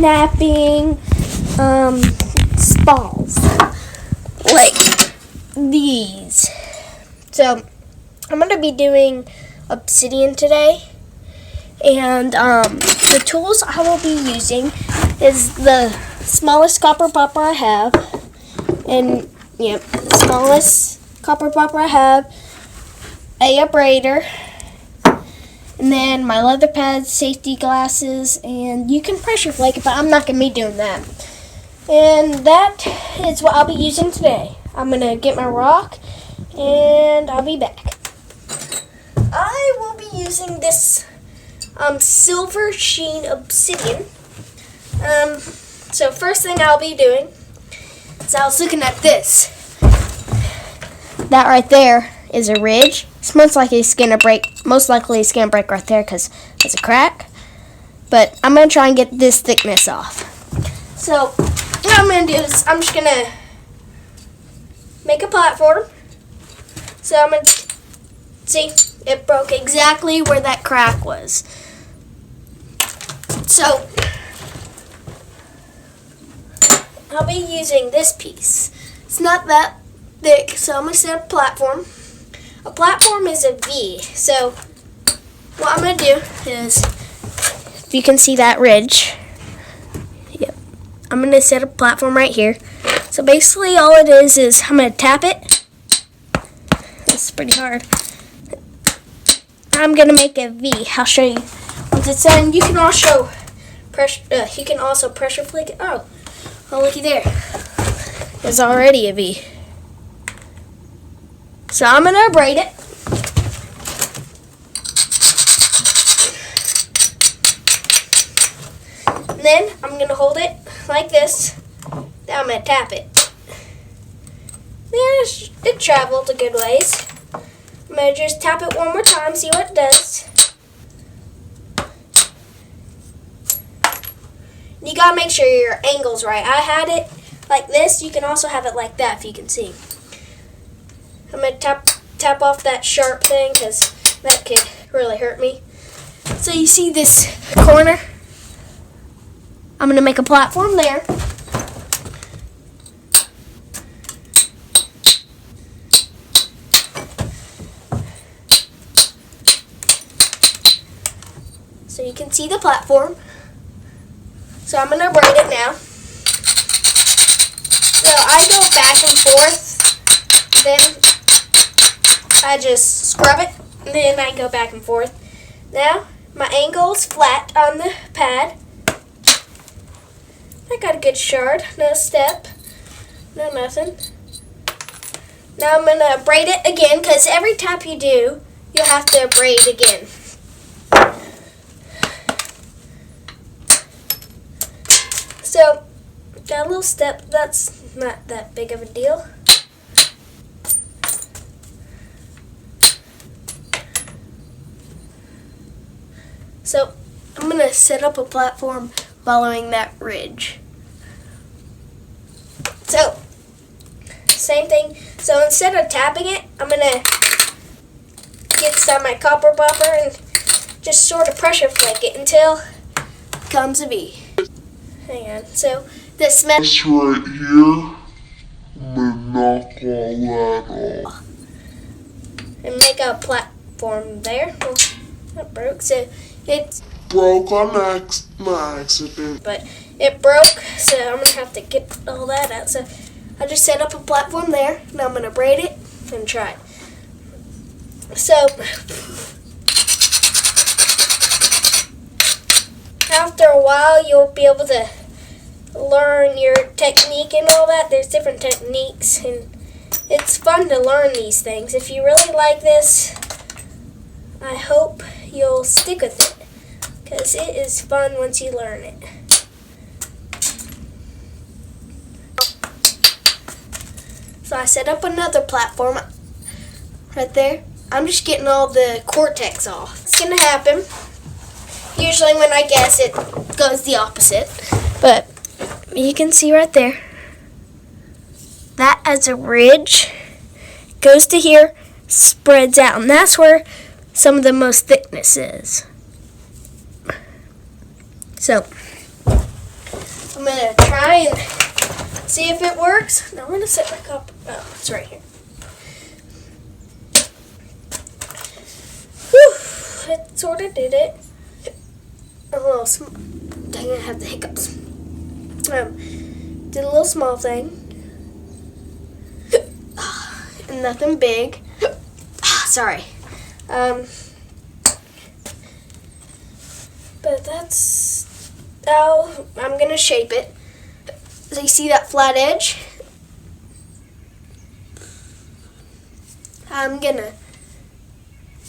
flintknapping spalls like these. So I'm going to be doing obsidian today, and the tools I will be using is the smallest copper popper I have, and smallest copper popper I have, a abrader, and then my leather pads, safety glasses, and you can pressure flake it, but I'm not going to be doing that. And that is what I'll be using today. I'm going to get my rock, and I'll be back. I will be using this silver sheen obsidian. So first thing I'll be doing is I was looking at this. That right there is a ridge. It's most likely it's gonna break right there because it's a crack. But I'm gonna try and get this thickness off. So what I'm gonna do is I'm just gonna make a platform. So I'm gonna see it broke exactly where that crack was. So I'll be using this piece. It's not that thick, so I'm gonna set a platform. A platform is a V. So what I'm going to do is, if you can see that ridge, I'm going to set a platform right here. So basically all it is I'm going to tap it. This is pretty hard. I'm going to make a V. I'll show you once it's done. You can also pressure flake it. Oh, looky there. There's already a V. So I'm going to braid it. And then I'm going to hold it like this. Then I'm going to tap it. It traveled a good ways. I'm going to just tap it one more time, see what it does. You got to make sure your angle's right. I had it like this. You can also have it like that if you can see. I'm going to tap off that sharp thing because that could really hurt me. So you see this corner? I'm going to make a platform there. So you can see the platform. So I'm going to braid it now. So I go back and forth, then I just scrub it, and then I go back and forth. Now, my angle's flat on the pad. I got a good shard, no step, no nothing. Now I'm going to braid it again, because every tap you do, you have to braid again. So, got a little step, that's not that big of a deal. So I'm going to set up a platform following that ridge. So, same thing. So instead of tapping it, I'm going to get some of my copper popper and just sort of pressure flake it until it becomes a V. Hang on. So this mesh right here, I'm going to knock all that off. And make a platform there. Well, that broke. So it's broke on accident. But it broke, so I'm going to have to get all that out. So I just set up a platform there. Now I'm going to braid it and try it. So after a while, you'll be able to learn your technique and all that. There's different techniques, and it's fun to learn these things. If you really like this, I hope you'll stick with it, because it is fun once you learn it. So I set up another platform right there. I'm just getting all the cortex off. It's going to happen. Usually when I guess, it goes the opposite. But you can see right there. That as a ridge goes to here, spreads out. And that's where some of the most thickness is. So I'm gonna try and see if it works. Now I'm gonna set my cup. Oh, it's right here. Whew, it sort of did it. A little dang, I have the hiccups. Did a little small thing. And nothing big. Sorry. But that's how I'm gonna shape it. So you see that flat edge? I'm gonna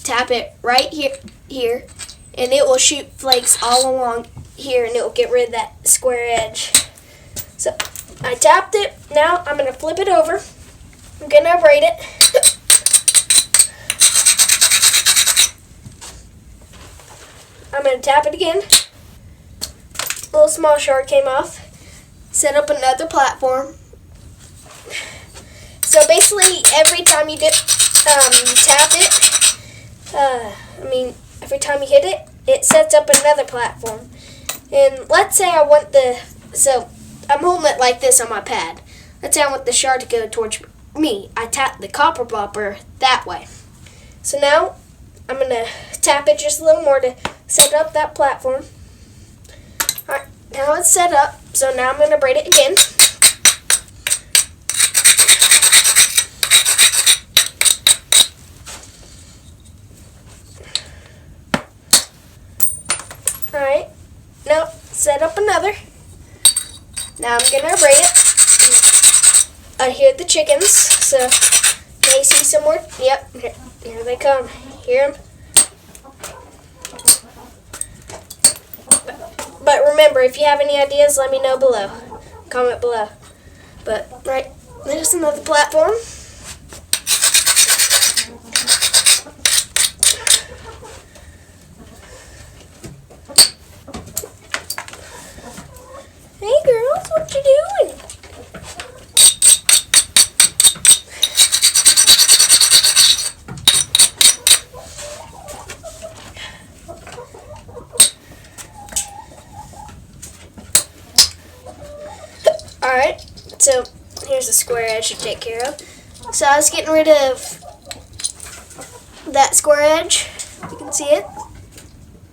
tap it right here, and it will shoot flakes all along here, and it will get rid of that square edge. So I tapped it. Now I'm gonna flip it over. I'm gonna braid it. I'm gonna tap it again. A little small shard came off. Set up another platform. So basically, every time you tap it, every time you hit it, it sets up another platform. And let's say I want so I'm holding it like this on my pad. Let's say I want the shard to go towards me. I tap the copper bopper that way. So now I'm gonna tap it just a little more to set up that platform. Alright, now it's set up. So now I'm gonna braid it again. Alright, now set up another. Now I'm gonna braid it. I hear the chickens, so can you see some more? Yep, here they come. Hear them? But remember, if you have any ideas, let me know below. Comment below. But, right, there's another platform. Hey girls, what you doing? Alright, so here's the square edge to take care of. So I was getting rid of that square edge. You can see it.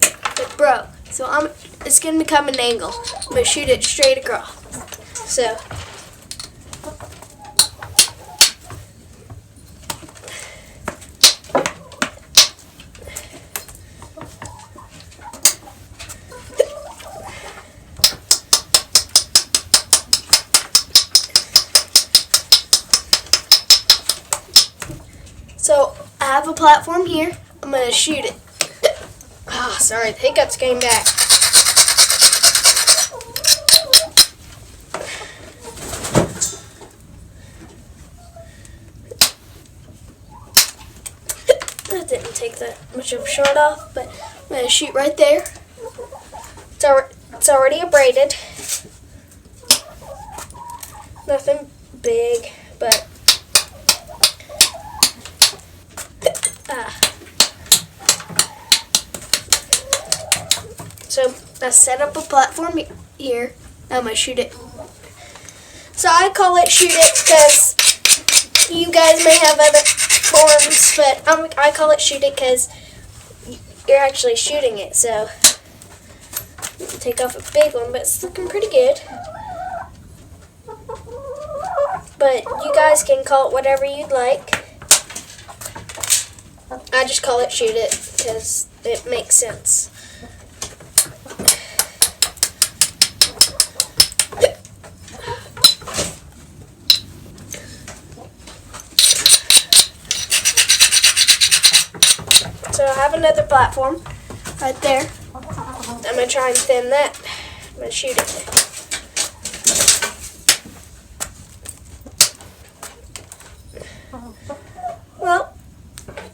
It broke. So it's going to become an angle. I'm going to shoot it straight across. So I have a platform here. I'm going to shoot it. Oh, sorry, the hiccups came back. That didn't take that much of a shot off, but I'm going to shoot right there. It's already abraded. Nothing big, but so I set up a platform here. I'm going to shoot it. So I call it shoot it because you guys may have other forms, but I call it shoot it because you're actually shooting it. So take off a big one, but it's looking pretty good. But you guys can call it whatever you'd like. I just call it shoot it because it makes sense. So I have another platform right there. I'm going to try and thin that. I'm going to shoot it. Well,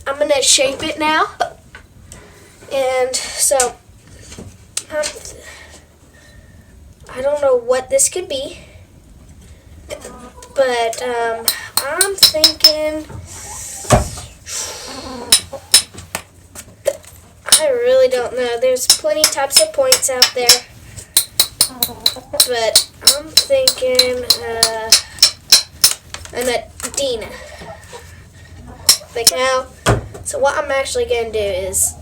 I'm going to shape it now. And so, I don't know what this could be. But I'm thinking, I really don't know. There's plenty types of points out there. but I'm thinking an Adina. Like now, so what I'm actually going to do is,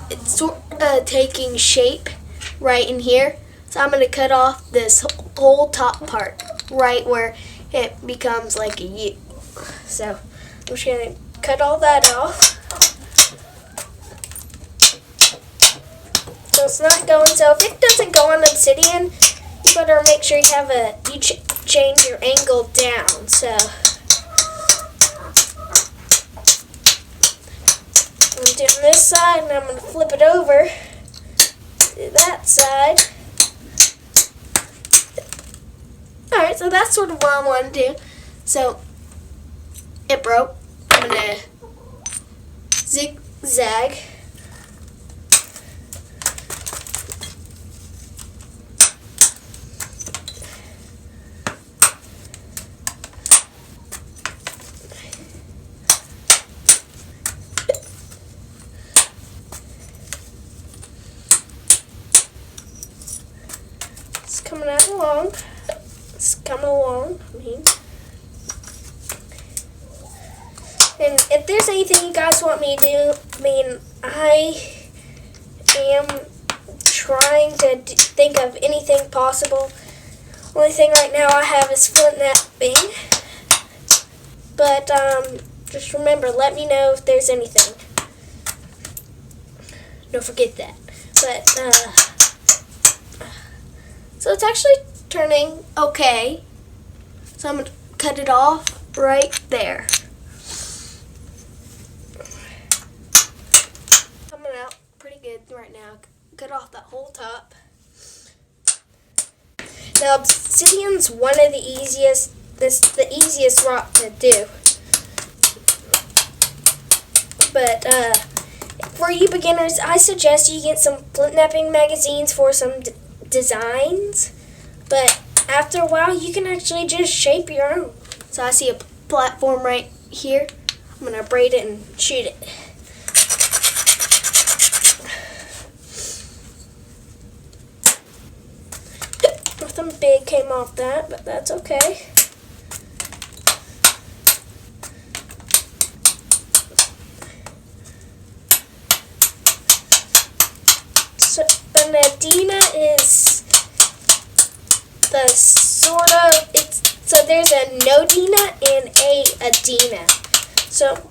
it's sort of taking shape right in here. So I'm going to cut off this whole top part, right where it becomes like a U. So I'm just going to cut all that off. So it's not going, so if it doesn't go on obsidian, you better make sure you change your angle down. So I'm doing this side, and I'm going to flip it over to that side. Alright, so that's sort of what I want to do. So it broke. I'm going to zigzag. It's coming along, I mean. And if there's anything you guys want me to do, I mean, I am trying to think of anything possible. Only thing right now I have is Flintknapping. But just remember, let me know if there's anything. Don't forget that. But so it's actually turning okay. So I'm going to cut it off right there. Coming out pretty good right now. Cut off that whole top. Now obsidian's one of the easiest, the easiest rock to do. But for you beginners, I suggest you get some Flintknapping magazines for some designs. But after a while, you can actually just shape your own. So I see a platform right here. I'm going to braid it and shoot it. Nothing big came off that, but that's okay. So an Adina is the sort of, so there's a no-dina and a Adina. So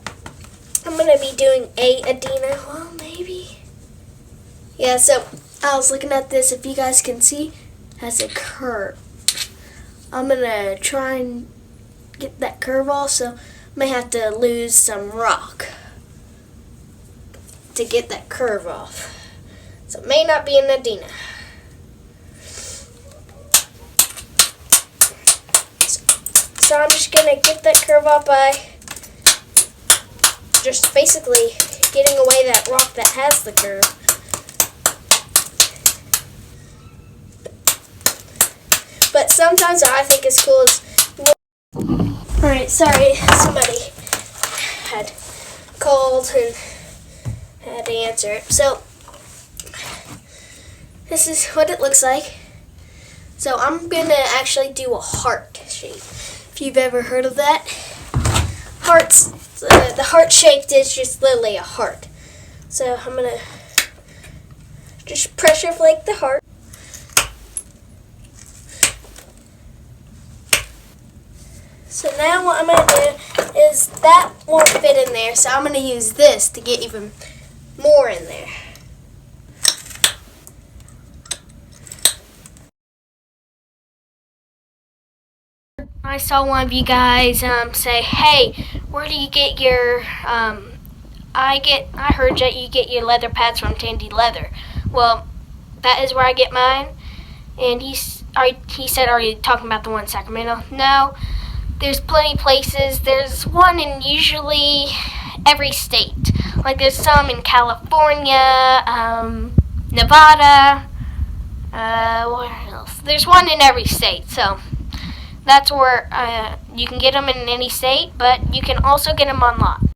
I'm going to be doing a Adina. Well, maybe. Yeah, so I was looking at this. If you guys can see, it has a curve. I'm going to try and get that curve off, so I may have to lose some rock to get that curve off. So it may not be an Adina. So I'm just going to get that curve off by just basically getting away that rock that has the curve. But sometimes what I think is cool is... Alright, sorry, somebody had called and had to answer it. So, this is what it looks like. So I'm going to actually do a heart shape. If you've ever heard of that. Hearts, the heart shaped is just literally a heart. So I'm going to just pressure flake the heart. So now what I'm going to do is that won't fit in there. So I'm going to use this to get even more in there. I saw one of you guys say, "Hey, where do you get your?" I heard that you get your leather pads from Tandy Leather. Well, that is where I get mine. And he said, "Are you talking about the one in Sacramento?" No, there's plenty of places. There's one in usually every state. Like there's some in California, Nevada. Where else? There's one in every state. So. That's where you can get them in any state, but you can also get them online.